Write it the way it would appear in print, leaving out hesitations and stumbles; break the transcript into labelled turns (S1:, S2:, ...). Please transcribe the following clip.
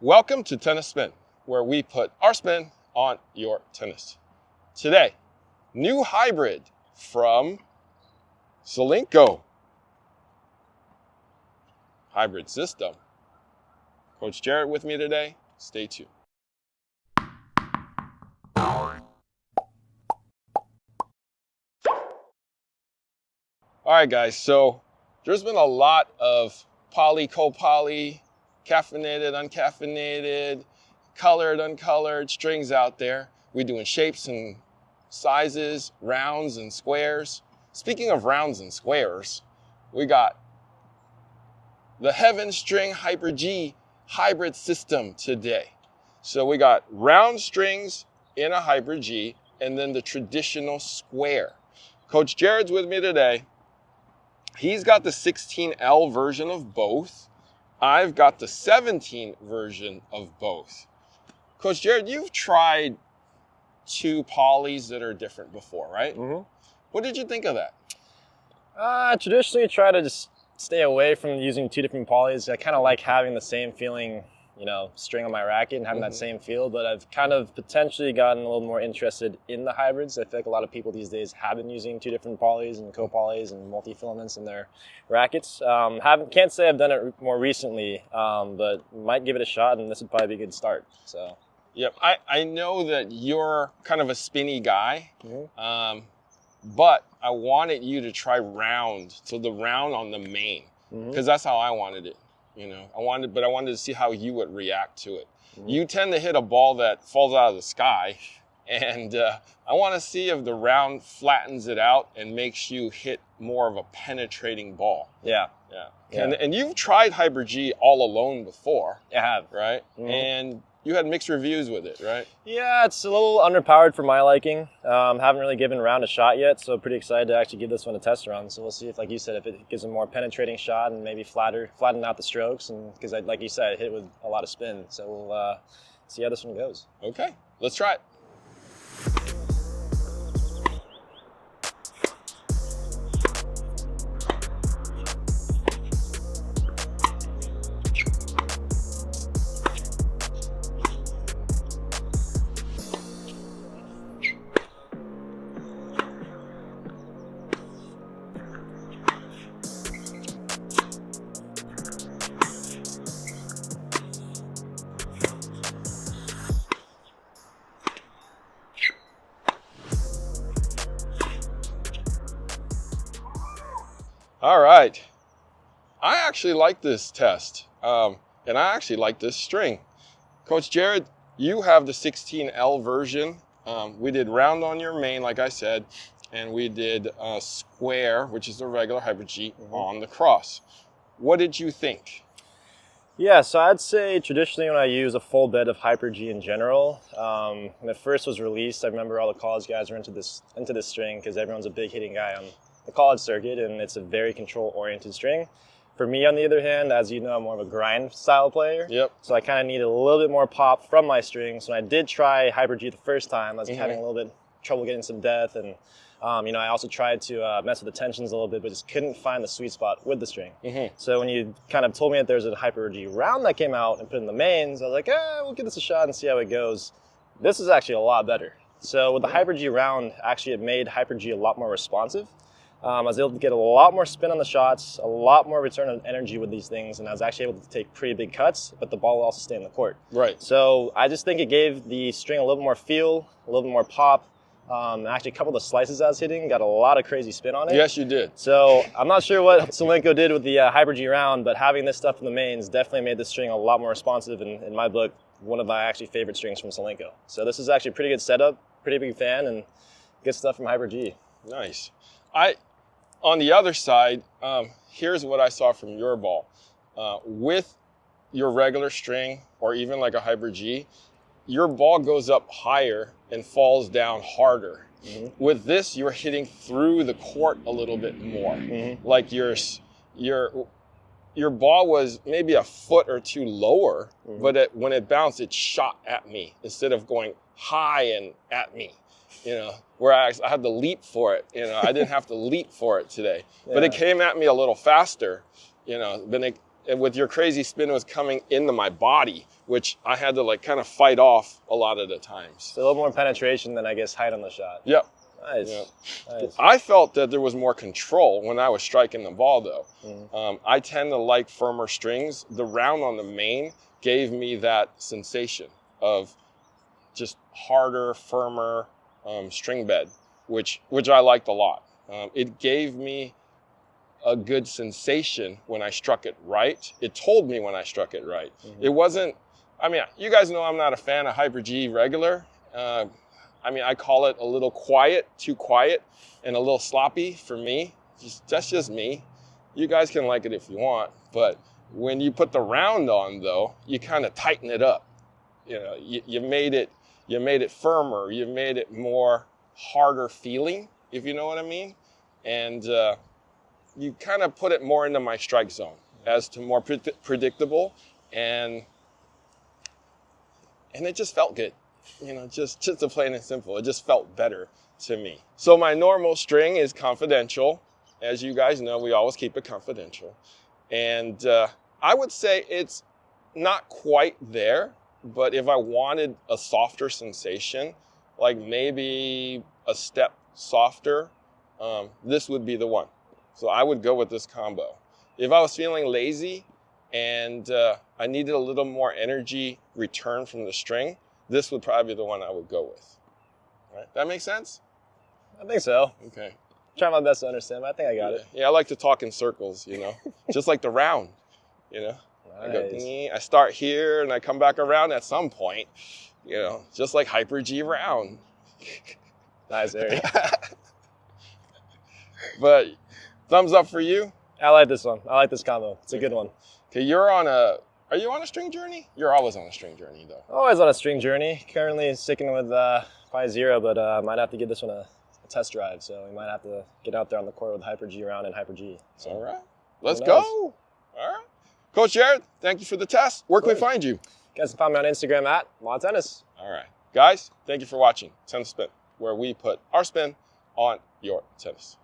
S1: Welcome to Tennis Spin, where we put our spin on your tennis. Today, new hybrid from Solinco. Hybrid system. Coach Jerod with me today. Stay tuned. All right, guys, so there's been a lot of poly, co-poly, caffeinated, uncaffeinated, colored, uncolored strings out there. We're doing shapes and sizes, rounds and squares. Speaking of rounds and squares, we got the Heaven String Hyper G hybrid system today. So we got round strings in a Hyper G and then the traditional square. Coach Jerod's with me today. He's got the 16L version of both. I've got the 17 version of both. Coach Jerod, you've tried two polys that are different before, right? Mm-hmm. What did you think of that?
S2: I traditionally try to just stay away from using two different polys. I kind of like having the same feeling, string on my racket and having that same feel, but I've kind of potentially gotten a little more interested in the hybrids. I feel like a lot of people these days have been using two different polys and co-polys and multi-filaments in their rackets. Can't say I've done it more recently, but might give it a shot, and this would probably be a good start. So,
S1: yep, I know that you're kind of a spinny guy, but I wanted you to try round, so the round on the main, because that's how I wanted it. I wanted to see how you would react to it. You tend to hit a ball that falls out of the sky, and I want to see if the round flattens it out and makes you hit more of a penetrating ball.
S2: Yeah.
S1: And you've tried Hyper G all alone before.
S2: I have.
S1: Right? And you had mixed reviews with it, right?
S2: Yeah, it's a little underpowered for my liking. Haven't really given round a shot yet, so pretty excited to actually give this one a test run. So we'll see if, like you said, if it gives a more penetrating shot and maybe flatten out the strokes. And because, like you said, I hit with a lot of spin. So we'll see how this one goes.
S1: Okay, let's try it. All right, I actually like this test, and I actually like this string. Coach Jerod, you have the 16L version. We did round on your main, like I said, and we did square, which is the regular Hyper G, on the cross. What did you think?
S2: Yeah, so I'd say traditionally when I use a full bed of Hyper G in general, when it first was released, I remember all the college guys were into this string because everyone's a big hitting guy on the college circuit, and it's a very control-oriented string. For me, on the other hand, as you know, I'm more of a grind style player.
S1: Yep.
S2: So I kind of needed a little bit more pop from my strings. When I did try Hyper G the first time, I was having a little bit trouble getting some depth, and I also tried to mess with the tensions a little bit, but just couldn't find the sweet spot with the string. So when you kind of told me that there's a Hyper G round that came out and put in the mains, I was like, we'll give this a shot and see how it goes. This is actually a lot better. So with the Hyper G round, actually it made Hyper G a lot more responsive. I was able to get a lot more spin on the shots, a lot more return on energy with these things, and I was actually able to take pretty big cuts, but the ball will also stay in the court.
S1: Right.
S2: So I just think it gave the string a little bit more feel, a little bit more pop. Actually, a couple of the slices I was hitting got a lot of crazy spin on it.
S1: Yes, you did.
S2: So I'm not sure what Solinco did with the Hyper G round, but having this stuff in the mains definitely made the string a lot more responsive, and in my book, one of my actually favorite strings from Solinco. So this is actually a pretty good setup, pretty big fan, and good stuff from Hyper G.
S1: Nice. On the other side, here's what I saw from your ball. With your regular string, or even like a Hyper G, your ball goes up higher and falls down harder. With this, you're hitting through the court a little bit more. Like your ball was maybe a foot or two lower, but when it bounced, it shot at me instead of going high and at me. Where I had to leap for it. I didn't have to leap for it today. Yeah. But it came at me a little faster, and with your crazy spin, it was coming into my body, which I had to like kind of fight off a lot of the times.
S2: So a little more penetration than I guess height on the shot.
S1: Yep.
S2: Nice.
S1: Yep.
S2: Nice.
S1: I felt that there was more control when I was striking the ball, though. I tend to like firmer strings. The round on the main gave me that sensation of just harder, firmer string bed, which I liked a lot. It gave me a good sensation when I struck it right. It told me when I struck it right. It wasn't, I mean, you guys know I'm not a fan of Hyper G regular. I mean, I call it a little quiet, too quiet, and a little sloppy for me. That's just me. You guys can like it if you want, but when you put the round on, though, you kind of tighten it up. You know, you made it firmer. You made it more harder feeling, if you know what I mean. And you kind of put it more into my strike zone as to more predictable, and it just felt good. You know, just to plain and simple, it just felt better to me. So my normal string is confidential. As you guys know, we always keep it confidential. And I would say it's not quite there, but if I wanted a softer sensation, like maybe a step softer, this would be the one. So I would go with this combo. If I was feeling lazy and I needed a little more energy return from the string, this would probably be the one I would go with. All right. That makes sense?
S2: I think so.
S1: Okay.
S2: Try my best to understand, but I think I got it.
S1: Yeah, I like to talk in circles, you know, just like the round, you know.
S2: Nice.
S1: I start here and I come back around at some point, you know, just like Hyper G round.
S2: Nice, Eric.
S1: But thumbs up for you.
S2: I like this one. I like this combo. It's a good one.
S1: Okay, are you on a string journey? You're always on a string journey, though.
S2: Always on a string journey. Currently sticking with probably 0, but might have to give this one a test drive. So we might have to get out there on the court with Hyper G round and Hyper G. So,
S1: all right, let's go. All right, Coach Jerod, thank you for the test. Where can we find you?
S2: You guys can find me on Instagram at Law Tennis.
S1: All right, guys, thank you for watching Tennis Spin, where we put our spin on your tennis.